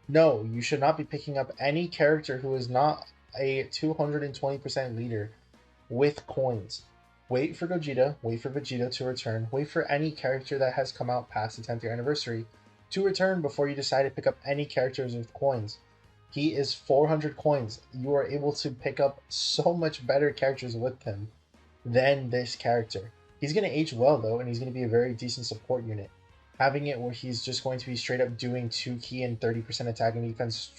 No, you should not be picking up any character who is not a 220% leader with coins. Wait for Gogeta, wait for Vegeta to return, wait for any character that has come out past the 10th year anniversary to return before you decide to pick up any characters with coins. He is 400 coins. You are able to pick up so much better characters with him than this character. He's going to age well, though, and he's going to be a very decent support unit. Having it where he's just going to be straight up doing 2 key and 30% attack and defense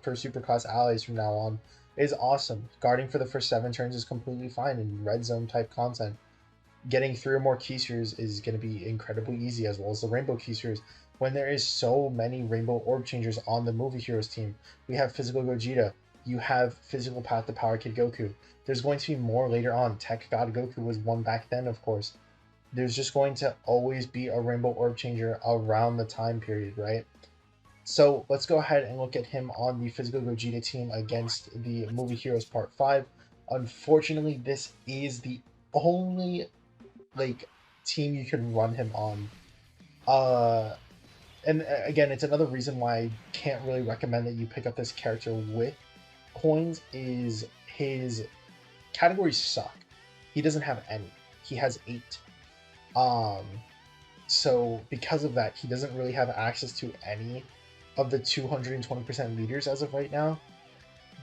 per superclass allies from now on is awesome. Guarding for the first 7 turns is completely fine in red zone type content. Getting 3 or more key spheres is going to be incredibly easy, as well as the rainbow key spheres. When there is so many rainbow orb changers on the movie heroes team, we have physical Gogeta, you have physical Path to Power Kid Goku. There's going to be more later on. Tech God Goku was one back then, of course. There's just going to always be a rainbow orb changer around the time period, right? So let's go ahead and look at him on the physical Gogeta team against the movie heroes part 5. Unfortunately, this is the only like team you can run him on. Uh and again, it's another reason why I can't really recommend that you pick up this character with coins is his categories suck. He doesn't have any. He has 8. Um so because of that, he doesn't really have access to any of the 220% leaders as of right now.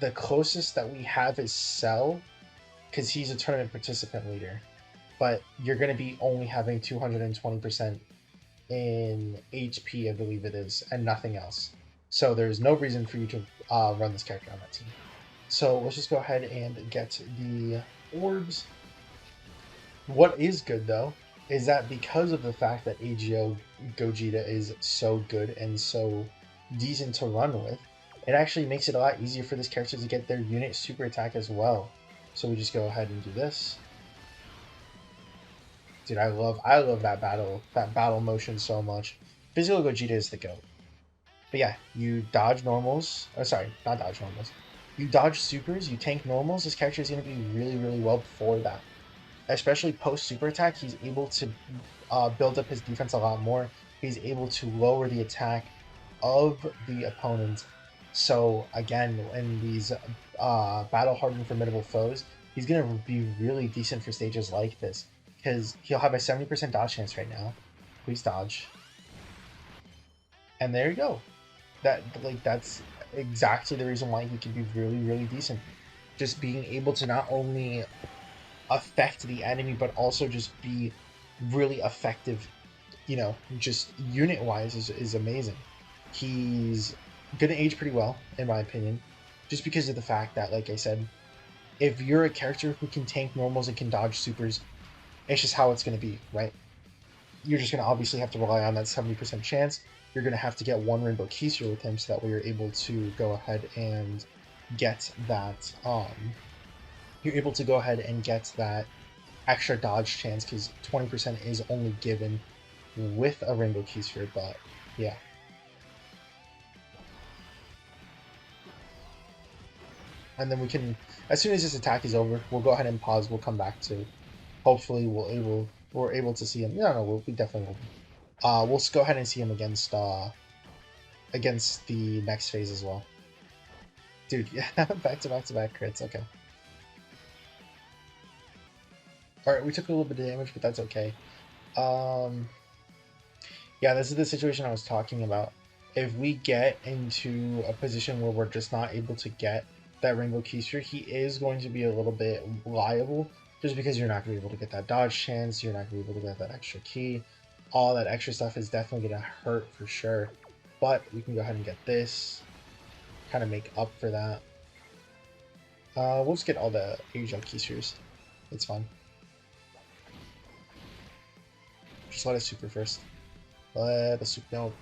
The closest that we have is Cell because he's a tournament participant leader. But you're going to be only having 220% in HP, I believe it is, and nothing else. So there's no reason for you to run this character on that team. So let's just go ahead and get the orbs. What is good though is that because of the fact that AGL Gogeta is so good and so decent to run with, it actually makes it a lot easier for this character to get their unit super attack as well. So we just go ahead and do this. Dude, I love that battle motion so much. Physical Gogeta is the GOAT. But yeah, you dodge normals. Oh, sorry, not dodge normals. You dodge supers, you tank normals. This character is going to be really, really well before that. Especially post super attack, he's able to build up his defense a lot more. He's able to lower the attack of the opponent. So again, in these battle hardened formidable foes, he's gonna be really decent for stages like this because he'll have a 70% dodge chance right now. Please dodge, and there you go. That's exactly the reason why he can be really really decent. Just being able to not only affect the enemy but also just be really effective, just unit wise is amazing. He's gonna age pretty well, in my opinion, just because of the fact that, like I said, if you're a character who can tank normals and can dodge supers, it's just how it's gonna be, right? You're just gonna obviously have to rely on that 70% chance. You're gonna have to get one rainbow keyseer with him so that way you're able to go ahead and get that. You're able to go ahead and get that extra dodge chance because 20% is only given with a rainbow keysphere, but yeah. And then we can, as soon as this attack is over, we'll go ahead and pause. We'll come back to, hopefully we're able to see him. No, we definitely will. We'll go ahead and see him against the next phase as well. Dude, yeah, back to back to back crits. Okay. All right, we took a little bit of damage, but that's okay. Yeah, this is the situation I was talking about. If we get into a position where we're just not able to get that rainbow keyster, he is going to be a little bit liable just because you're not going to be able to get that dodge chance, you're not going to be able to get that extra key. All that extra stuff is definitely going to hurt for sure. But we can go ahead and get this, kind of make up for that. We'll just get all the AGL keysters. It's fine. Just let it super first. Let the super. No.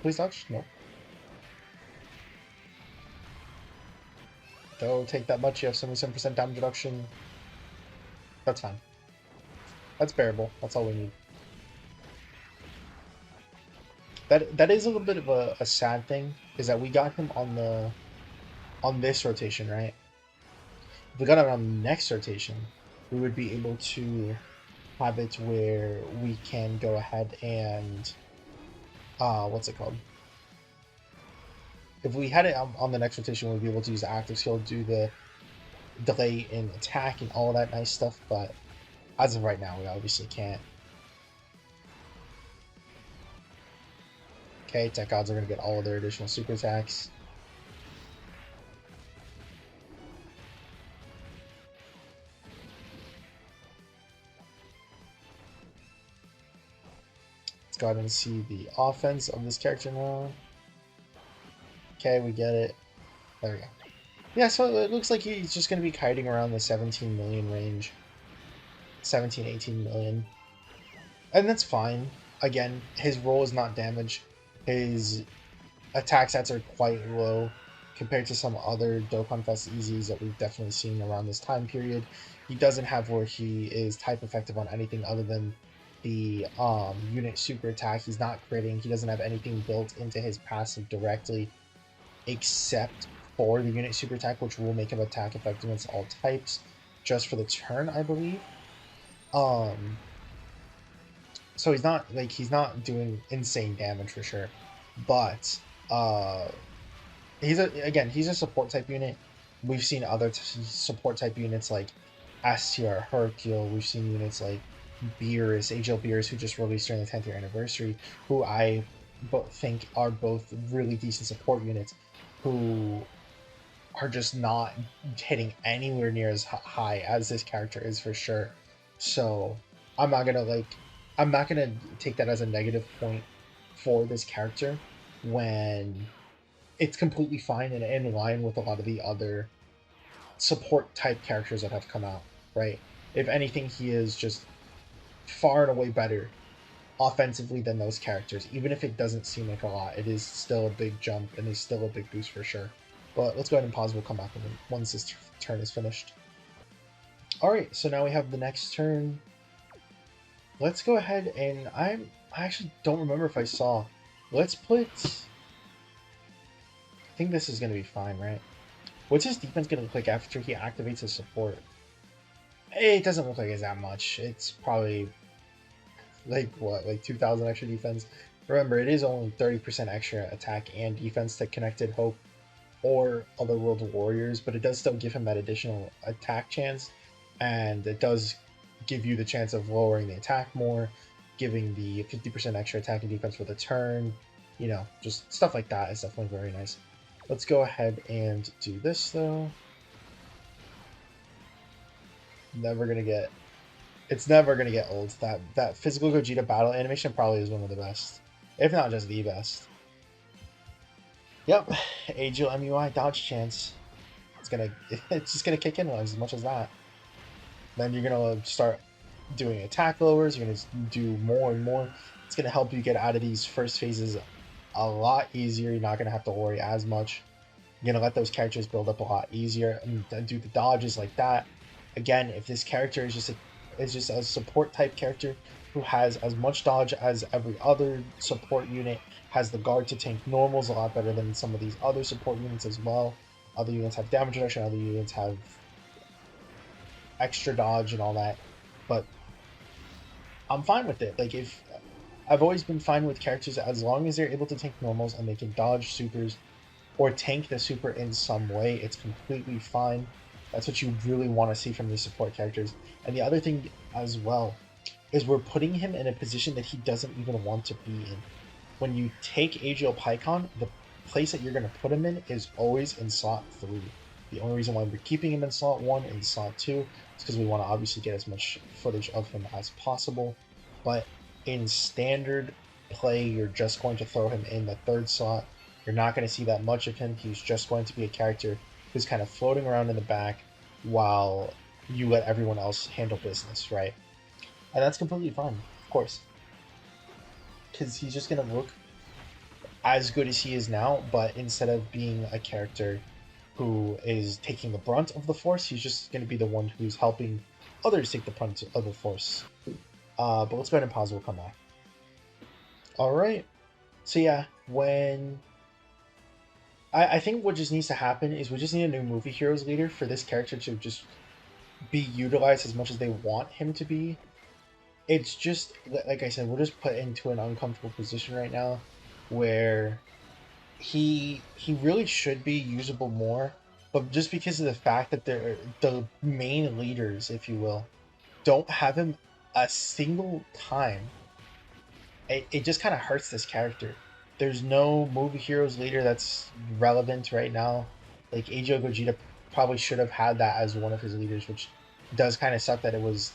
Please dodge? No. Don't take that much. You have 77% damage reduction. That's fine. That's bearable. That's all we need. That is a little bit of a sad thing, is that we got him on this rotation, right? If we got him on the next rotation, we would be able to have it where we can go ahead and what's it called? If we had it on the next rotation, we'd be able to use the active skill, do the delay in attack and all that nice stuff, but as of right now, we obviously can't. Okay, tech gods are going to get all of their additional super attacks. Let's go ahead and see the offense of this character now. Okay, we get it. There we go. Yeah, so it looks like he's just going to be kiting around the 17 million range. 17, 18 million. And that's fine. Again, his roll is not damage. His attack stats are quite low compared to some other Dokkan Fest EZs that we've definitely seen around this time period. He doesn't have where he is type effective on anything other than the unit super attack. He's not critting. He doesn't have anything built into his passive directly except for the unit super attack, which will make him attack effective against all types just for the turn, I believe. So he's not doing insane damage for sure, but he's a support type unit. We've seen other support type units like STR, Hercule. We've seen units like Beerus, AGL Beerus, who just released during the 10th year anniversary, who I think are both really decent support units, who are just not hitting anywhere near as high as this character is for sure. So I'm not gonna take that as a negative point for this character when it's completely fine and in line with a lot of the other support type characters that have come out, right? If anything, he is just far and away better offensively than those characters. Even if it doesn't seem like a lot, it is still a big jump and is still a big boost for sure. But let's go ahead and pause. We'll come back once this turn is finished. Alright, so now we have the next turn. Let's go ahead and I actually don't remember if I saw. Let's put... I think this is going to be fine, right? What's his defense going to look like after he activates his support? It doesn't look like it's that much. It's probably like 2,000 extra defense. Remember, it is only 30% extra attack and defense to Connected Hope or Otherworld Warriors, but it does still give him that additional attack chance, and it does give you the chance of lowering the attack more, giving the 50% extra attack and defense for the turn. You know, just stuff like that is definitely very nice. Let's go ahead and do this though. It's never gonna get old. That physical Gogeta battle animation probably is one of the best, if not just the best. Yep, AGL MUI dodge chance. It's just gonna kick in as much as that. Then you're gonna start doing attack lowers. You're gonna do more and more. It's gonna help you get out of these first phases a lot easier. You're not gonna have to worry as much. You're gonna let those characters build up a lot easier and do the dodges like that. Again, if this character is just a support type character who has as much dodge as every other support unit, has the guard to tank normals a lot better than some of these other support units as well. Other units have damage reduction, other units have extra dodge and all that, but I'm fine with it. Like, if I've always been fine with characters as long as they're able to tank normals and they can dodge supers or tank the super in some way, it's completely fine. That's what you really want to see from these support characters. And the other thing as well is we're putting him in a position that he doesn't even want to be in. When you take AGL Pikkon, the place that you're going to put him in is always in slot 3. The only reason why we're keeping him in slot 1 and slot 2 is because we want to obviously get as much footage of him as possible. But in standard play, you're just going to throw him in the 3rd slot. You're not going to see that much of him. He's just going to be a character who's kind of floating around in the back while you let everyone else handle business, right? And that's completely fine, of course. Because he's just going to look as good as he is now, but instead of being a character who is taking the brunt of the force, he's just going to be the one who's helping others take the brunt of the force. But let's go ahead and pause, we'll come back. Alright, so yeah, when... I think what just needs to happen is we just need a new movie heroes leader for this character to just be utilized as much as they want him to be. It's just, like I said, we're just put into an uncomfortable position right now where he really should be usable more, but just because of the fact that they're the main leaders, if you will, don't have him a single time, it just kind of hurts this character. There's no movie heroes leader that's relevant right now. Like AGL Gogeta probably should have had that as one of his leaders, which does kind of suck that it was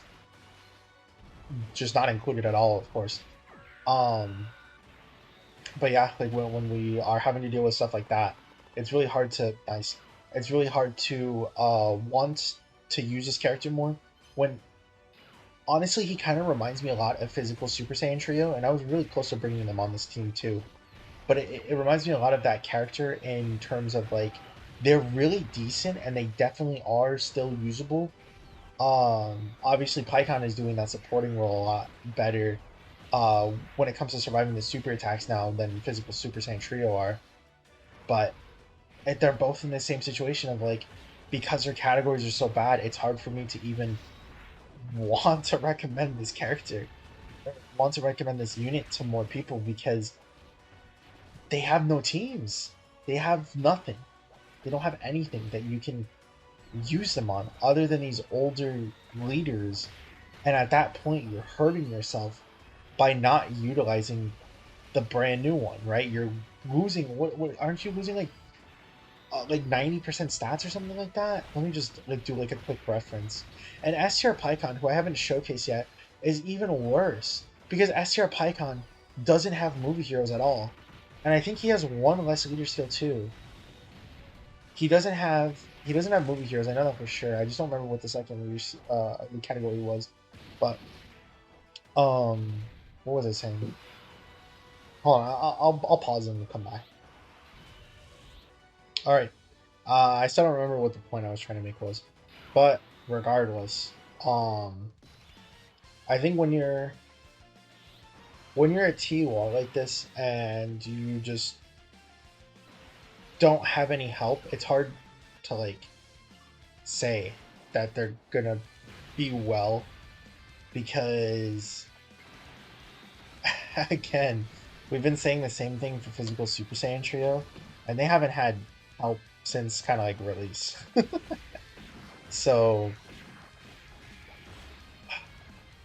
just not included at all, of course. Um, but yeah, like when we are having to deal with stuff like that, it's really hard to nice. It's really hard to want to use this character more. When honestly, he kind of reminds me a lot of Physical Super Saiyan Trio, and I was really close to bringing them on this team too. But it reminds me a lot of that character in terms of like they're really decent and they definitely are still usable. Obviously, Pikkon is doing that supporting role a lot better when it comes to surviving the super attacks now than Physical Super Saiyan Trio are. But they're both in the same situation of like, because their categories are so bad, it's hard for me to even want to recommend this character, want to recommend this unit to more people because they have no teams. They have nothing. They don't have anything that you can use them on other than these older leaders. And at that point, you're hurting yourself by not utilizing the brand new one, right? You're losing what aren't you losing like 90% stats or something like that? Let me just like do like a quick reference. And STR Pikkon, who I haven't showcased yet, is even worse because STR Pikkon doesn't have movie heroes at all. And I think he has one less leader skill too. He doesn't have movie heroes. I know that for sure. I just don't remember what the second leader category was. But what was I saying? Hold on, I'll pause and come back. All right. I still don't remember what the point I was trying to make was, but regardless, I think when you're a T wall like this and you just don't have any help, it's hard to like say that they're gonna be well because again, we've been saying the same thing for Physical Super Saiyan Trio, and they haven't had help since kind of like release. So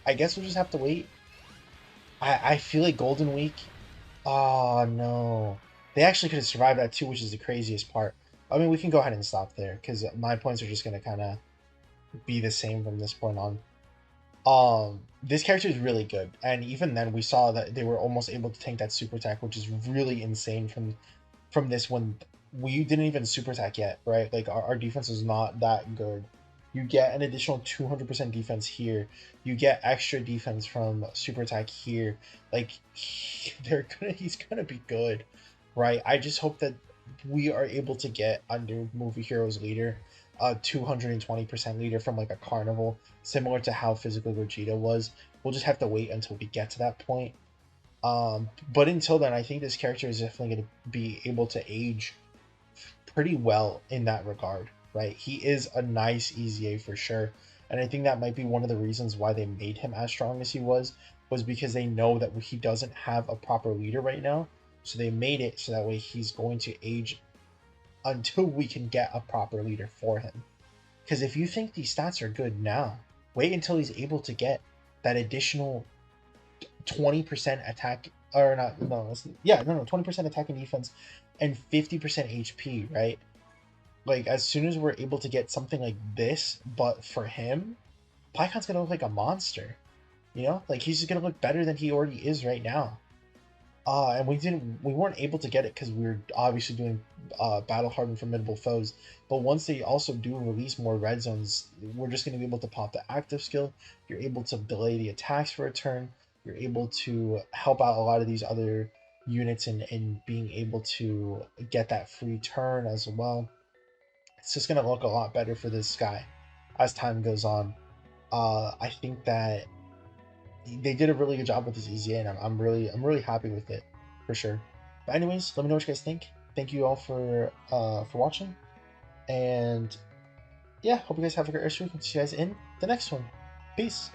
I guess we'll just have to wait. I feel like Golden Week. Oh no, they actually could have survived that too, which is the craziest part. I mean, we can go ahead and stop there because my points are just gonna kind of be the same from this point on. This character is really good, and even then we saw that they were almost able to tank that super attack, which is really insane from this one. We didn't even super attack yet, right? Like our defense is not that good. You get an additional 200% defense here. You get extra defense from super attack here. Like he's gonna be good, right? I just hope that we are able to get under Movie Heroes leader, a 220% leader from like a carnival, similar to how Physical Gogeta was. We'll just have to wait until we get to that point. But until then, I think this character is definitely going to be able to age pretty well in that regard, right? He is a nice EZA for sure. And I think that might be one of the reasons why they made him as strong as he was because they know that he doesn't have a proper leader right now. So they made it so that way he's going to age until we can get a proper leader for him. Because if you think these stats are good now, wait until he's able to get that additional 20% attack, or not, no, yeah, no, 20% attack and defense and 50% HP, right? Like, as soon as we're able to get something like this, but for him, Pycon's gonna look like a monster. You know? Like, he's just gonna look better than he already is right now. And we weren't able to get it because we were obviously doing battle hardened formidable foes. But once they also do release more red zones, we're just going to be able to pop the active skill. You're able to delay the attacks for a turn. You're able to help out a lot of these other units in being able to get that free turn as well. It's just going to look a lot better for this guy as time goes on. I think that they did a really good job with this EZA, and I'm really happy with it for sure. But anyways, let me know what you guys think. Thank you all for watching, and yeah, hope you guys have a great rest of your week. See you guys in the next one. Peace.